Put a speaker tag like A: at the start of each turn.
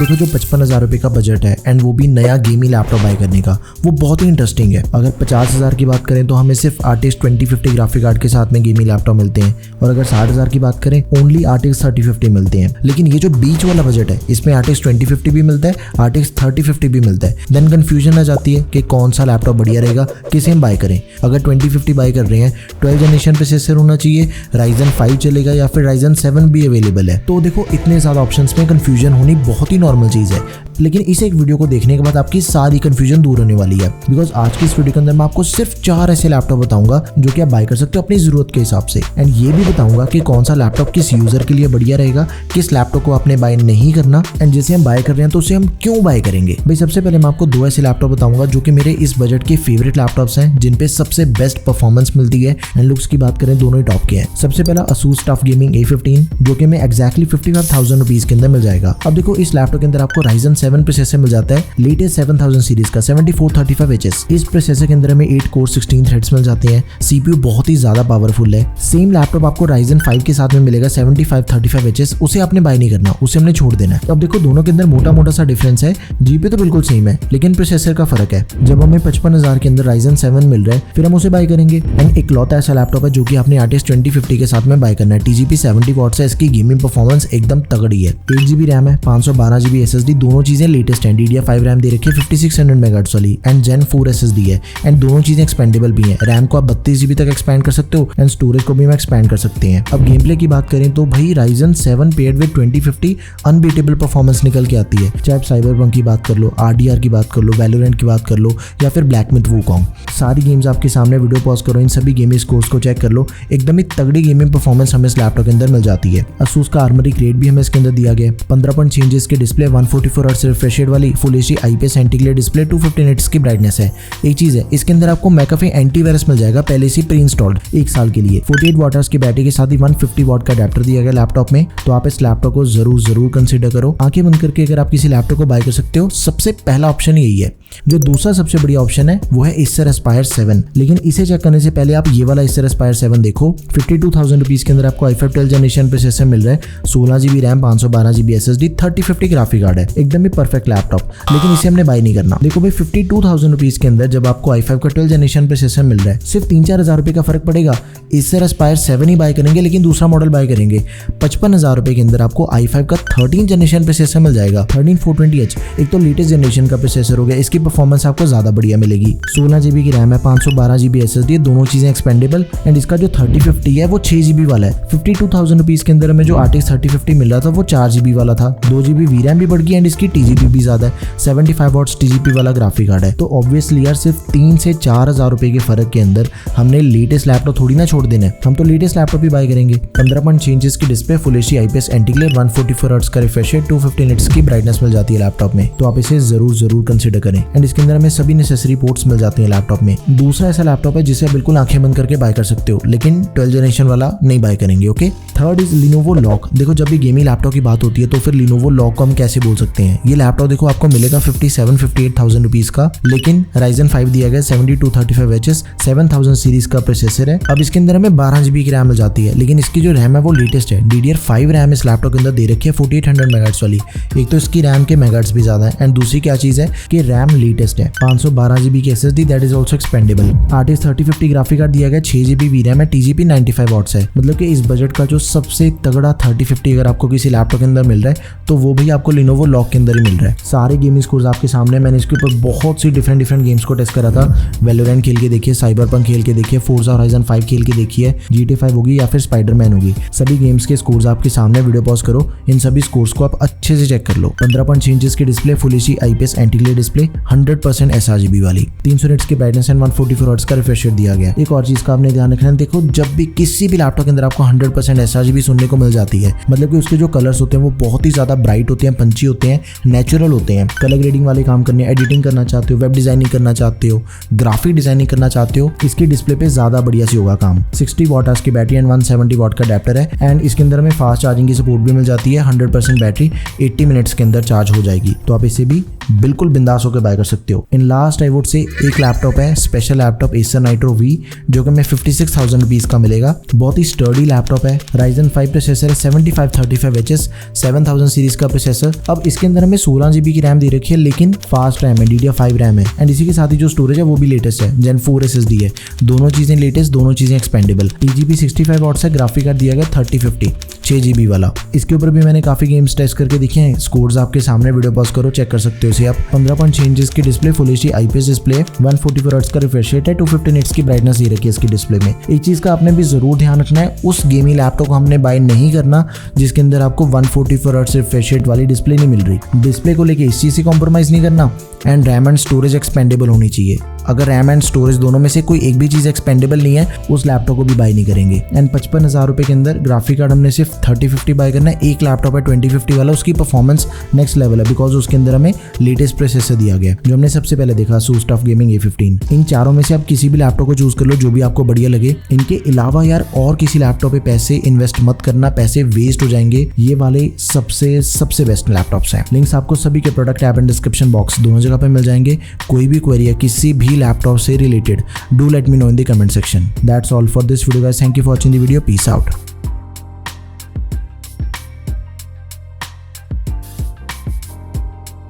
A: देखो जो 55,000 रुपये का बजट है एंड वो भी नया गेमिंग लैपटॉप बाय करने का, वो बहुत ही इंटरेस्टिंग है। अगर 50,000 की बात करें तो हमें सिर्फ RTX 2050 ग्राफिक कार्ड के साथ में गेमिंग लैपटॉप मिलते हैं, और अगर 60,000 की बात करें ओनली RTX 3050 मिलते हैं। लेकिन ये जो बीच वाला बजट है इसमें RTX 2050 भी मिलता है, RTX 3050 भी मिलता है। देन कंफ्यूजन आ जाती है कि कौन सा लैपटॉप बढ़िया रहेगा, किसे हम बाय करें। अगर 2050 बाय कर रहे हैं 12 जनरेशन प्रोसेसर होना चाहिए, Ryzen 5 चलेगा या फिर Ryzen 7 भी अवेलेबल है। तो देखो इतने ज़्यादा ऑप्शंस में कंफ्यूजन होनी बहुत ही नॉर्मल चीज़ है, लेकिन इस एक वीडियो को देखने के बाद आपकी सारी कंफ्यूजन दूर होने वाली है। बिकॉज आज की इस वीडियो के अंदर मैं आपको सिर्फ 4 ऐसे लैपटॉप बताऊंगा जो कि आप बाय कर सकते हो अपनी जरूरत के हिसाब से, एंड ये भी बताऊंगा कि कौन सा लैपटॉप किस यूजर के लिए बढ़िया रहेगा, किस लैपटॉप को आपने बाय नहीं करना, एंड जैसे हम बाय कर रहे हैं तो उसे हम क्यों बाय करेंगे। भाई सबसे पहले मैं आपको 2 ऐसे लैपटॉप बताऊंगा जो कि मेरे इस बजट के फेवरेट लैपटॉप्स हैं, जिन पे सबसे बेस्ट परफॉर्मेंस मिलती है, एंड लुक्स की बात करें दोनों ही टॉप के हैं। सबसे पहला Asus TUF Gaming A15 जो कि मैं एक्जैक्टली 55,000 रुपीज के अंदर मिल जाएगा। अब देखो इस लैपटॉप के अंदर आपको Ryzen 7 प्रोसेसर मिल जाता है, लेटेस्ट 7000 सीरीज का 7435HS। इस प्रोसेसर के अंदर हमें 8 कोर 16 थ्रेड्स मिल जाते हैं, CPU बहुत ही ज्यादा पावरफुल है। सेम लैपटॉप आपको Ryzen 5 के साथ में मिलेगा 7535HS, उसे आपने बाय नहीं करना, उसे हमने छोड़ देना है। अब देखो दोनों के अंदर मोटा मोटा सा डिफरेंस है, जीपी तो बिल्कुल सेम है लेकिन प्रोसेसर का फर्क है। जब हमें 55,000 के अंदर Ryzen 7 मिल रहा है फिर हम उसे बाय करेंगे। एंड इकलौता ऐसा लैपटॉप है जो कि आपने RTX 2050 के साथ में बाय करना है। TGP 70 वॉट्स है, इसकी गेमिंग परफॉर्मेंस एकदम तगड़ी है। 8GB रैम है, 512GB SSD, दोनों चीजें लेटेस्ट हैं। DDR5 रैम दे रखी है 5600 MHz वाली, एंड Gen 4 SSD है, एंड दोनों चीजें एक्सपेंडेबल भी हैं। रैम को आप 32GB तक एक्सपैंड कर सकते हो एंड स्टोरेज को भी मैं एक्सपैंड कर सकते हैं। अब गेम प्ले की बात करें तो भाई Ryzen 7 paired with 2050 unbeatable performance निकल के आती है। चाहे आप साइबरपंक की बात कर लो, RDR की बात कर लो, वैलोरेंट की बात कर लो या फिर ब्लैक मिथ वूकॉन्ग, सारी गेम्स आपके सामने। वीडियो पॉज करो, इन सभी गेमिंग स्कोर्स को चेक कर लो, एकदम ही तगड़ी गेमिंग परफॉर्मेंस हमें इस लैपटॉप के अंदर मिल जाती है। Asus का आर्मरी ग्रेड भी हमें इसके अंदर दिया गया है। 15 पॉइंट चेंजेस की डिस्प्ले, 144 हर्ट्ज रिफ्रेश रेट वाली full HD IPS anti-glare display, 250 nits की ब्राइटनेस है। एक चीज है इसके अंदर आपको McAfee एंटीवायरस मिल जाएगा पहले से प्री इंस्टॉल्ड 1 साल के लिए। 48 वाट की बैटरी के साथ ही 150 वाट का अडेप्टर दिया गया लैपटॉप में। तो आप इस लैपटॉप को जरूर कंसिडर करो। आंखें बंद करके अगर आप किसी लैपटॉप को बाय कर सकते हो, सबसे पहला ऑप्शन यही है। जो दूसरा सबसे बढ़िया ऑप्शन है वो है Acer Aspire 7, लेकिन इसे चेक करने से पहले आप ये वाला Acer Aspire 7 देखो। 52,000 रुपीज के अंदर आपको i5 12 जनरेशन प्रोसेसर मिल रहा है, 16GB RAM, 512GB SSD, 3050 graphic card है, एकदम ही परफेक्ट लैपटॉप। लेकिन इसे हमने बाय नहीं करना। देखो भाई 52,000 रुपीज के अंदर जब आपको i5 का 12 जनरेशन प्रोसेसर मिल रहा है, सिर्फ 3-4 हज़ार रुपए का फर्क पड़ेगा। Acer Aspire 7 ही बाय करेंगे लेकिन दूसरा मॉडल बाय करेंगे। 55,000 रुपए के अंदर आपको i5 का 13 जनरेशन प्रोसेसर मिल जाएगा, 13420H। एक तो लेटेस्ट जनरेशन का प्रोसेसर हो गया, इसकी परफॉर्मेंस आपको ज्यादा बढ़िया मिलेगी। 16GB की रैम है, 512GB SSD, दोनों चीजें एक्सपेंडेबल, एंड इसका जो 3050 है वो 6GB वाला है। 52,000 रुपीज के अंदर हमें जो RTX 3050 मिल रहा था वो 4GB वाला था। 2GB VRAM भी बढ़ गई एंड इसकी TGP भी ज्यादा है, 75 वॉट्स TGP वाला ग्राफिक कार्ड है। तो ऑब्वियसली यार सिर्फ 3 से 4 हज़ार रुपए के फर्क के अंदर हमने लेटेस्ट लैपटॉप थोड़ी ना छोड़ देना है, हम तो लेटेस्ट लैपटॉप ही बाय करेंगे। 15 पॉइंट चेंजेस की display, full HD IPS anti-glare, 144 hertz का रिफ्रेश रेट, 250 निट्स की ब्राइटनेस मिल जाती है लैपटॉप में। तो आप इसे जरूर कंसिडर करें। एंड इसके अंदर हमें सभी नेसेसरी पोर्ट्स मिल जाती हैं लैपटॉप में। दूसरा ऐसा लैपटॉप है जिसे बिल्कुल आंखें बंद करके बाय कर सकते हो, लेकिन 12 जनरेशन वाला नहीं बाय करेंगे। Okay, third is Lenovo Lock। देखो जब भी गेमिंग लैपटॉप की बात होती है तो फिर Lenovo Lock को हम कैसे बोल सकते हैं। ये लैपटॉप देखो आपको मिलेगा 57-58,000 रुपीज का, लेकिन Ryzen 5 दिया गया 7235HS, 7000 सीरीज का प्रोसेसर है। अब इसके अंदर हमें 12GB की रैम मिल जाती है, लेकिन इसकी जो रैम है वो लेटेस्ट है। DDR5 रैम इस लैपटॉप के अंदर दे रखी है 4800 MHz वाली। एक तो इसकी रैम के मेगाहर्ट्ज भी ज्यादा है, एंड दूसरी क्या चीज है कि रैम लेटेस्ट है, 512GB की SSD that is also expendable. RTX 3050 graphic card दिया गया, 6GB VRAM है, TGP 95 वॉट्स है। मतलब कि इस बजट का जो सबसे तगड़ा 3050 अगर आपको किसी लैपटॉप के अंदर मिल रहा है तो वो भी आपको Lenovo Lock के अंदर ही मिल रहा है। सारे गेमिंग स्कोर्स आपके सामने, मैंने इसके ऊपर बहुत सी डिफरेंट गेम्स को टेस्ट करा था। वैलोरेंट खेल के देखिए, साइबरपंक खेल के देखिए, Forza Horizon 5 खेल के देखिए, GTA 5 होगी या फिर स्पाइडरमैन होगी, सभी गेम्स के स्कोर्स आपके सामने। वीडियो पॉज करो, इन सभी स्कोर्स को आप अच्छे से चेक कर लो। 15 पॉइंट चेंजेस की display, full HD IPS anti-glare display, 100% sRGB वाली, 300 निट्स की ब्राइटनेस एंड 144 हर्ट्ज का रिफ्रेश रेट दिया गया। एक और चीज का आपने ध्यान रखना है, देखो जब भी किसी भी लैपटॉप के अंदर आपको 100% sRGB सुनने को मिल जाती है, मतलब कि उसके जो कलर्स होते हैं वो बहुत ही ज्यादा ब्राइट होते हैं, पंची होते हैं, नेचुरल होते हैं। कलर ग्रेडिंग वाले काम करने, एडिटिंग करना चाहते हो, वेब डिजाइनिंग करना चाहते हो, ग्राफिक डिजाइनिंग करना चाहते हो, इसकी डिस्प्ले पे ज्यादा बढ़िया सी होगा काम। 60 वाट की बैटरी एंड 170 वाट का अडेप्टर है, एंड इसके अंदर हमें फास्ट चार्जिंग की सपोर्ट भी मिल जाती है। 100% बैटरी 80 मिनट्स के अंदर चार्ज हो जाएगी, तो आप इसे भी बिल्कुल बिंदास होकर बाय कर सकते हो। In last I would say एक लैपटॉप है, special laptop Acer Nitro V, जो कि मैं 56,000 रुपीज का मिलेगा। बहुत ही स्टर्डी लैपटॉप है, Ryzen 5 प्रोसेसर है, 7535HS, 7000 सीरीज का प्रोसेसर। अब इसके अंदर हमें 16 GB की रैम दे रखी है, लेकिन फास्ट रैम है, DDR5 रैम है, एंड इसी के साथ ही जो स्टोरेज है वो भी लेटेस्ट है, Gen 4 SSD है। दोनों चीजें लेटेस्ट, दोनों चीजें एक्सपेंडेबल। 8GB 65 वॉट से ग्राफिक कार्ड दिया गया 3050 6GB वाला। इसके ऊपर भी मैंने काफी गेम्स टेस्ट करके देखे हैं, स्कोर्स आपके सामने, वीडियो पॉज करो चेक कर सकते हो इसे आप। 15.6 इंच की display, full HD IPS display, 144 hertz का रिफ्रेश रेट है, 250 निट्स की ब्राइटनेस दे रखी है इसकी डिस्प्ले में। एक चीज का आपने भी जरूर ध्यान रखना है, उस गेमिंग लैपटॉप को हमने बाय नहीं करना जिसके अंदर आपको 144 हर्ट्ज रिफ्रेश रेट वाली डिस्प्ले नहीं मिल रही। डिस्प्ले को लेके इस चीज से कॉम्प्रोमाइज नहीं करना, and RAM and storage expandable होनी चाहिए। अगर रैम एंड स्टोरेज दोनों में से कोई एक भी चीज एक्सपेंडेबल नहीं है, उस लैपटॉप को भी बाय नहीं करेंगे। एंड 55,000 रुपए के अंदर ग्राफिक कार्ड हमने सिर्फ 3050 बाय करना है। एक लैपटॉप है 2050 वाला, उसकी परफॉर्मेंस नेक्स्ट लेवल है, बिकॉज उसके अंदर हमें लेटेस्ट प्रोसेसर दिया गया जो हमने सबसे पहले देखा, ASUS TUF Gaming A15। इन चारों में से आप किसी भी लैपटॉप को चूज कर लो जो भी आपको बढ़िया लगे। इनके अलावा यार और किसी लैपटॉप पे पैसे इन्वेस्ट मत करना, पैसे वेस्ट हो जाएंगे। ये वाले सबसे बेस्ट लैपटॉप्स हैं। लिंक्स आपको सभी के product app and description box दोनों जगह पे मिल जाएंगे। कोई भी क्वेरी है किसी भी लैपटॉप से related, do let me know in the comment section. That's all for this video guys, thank you for watching the video, peace out.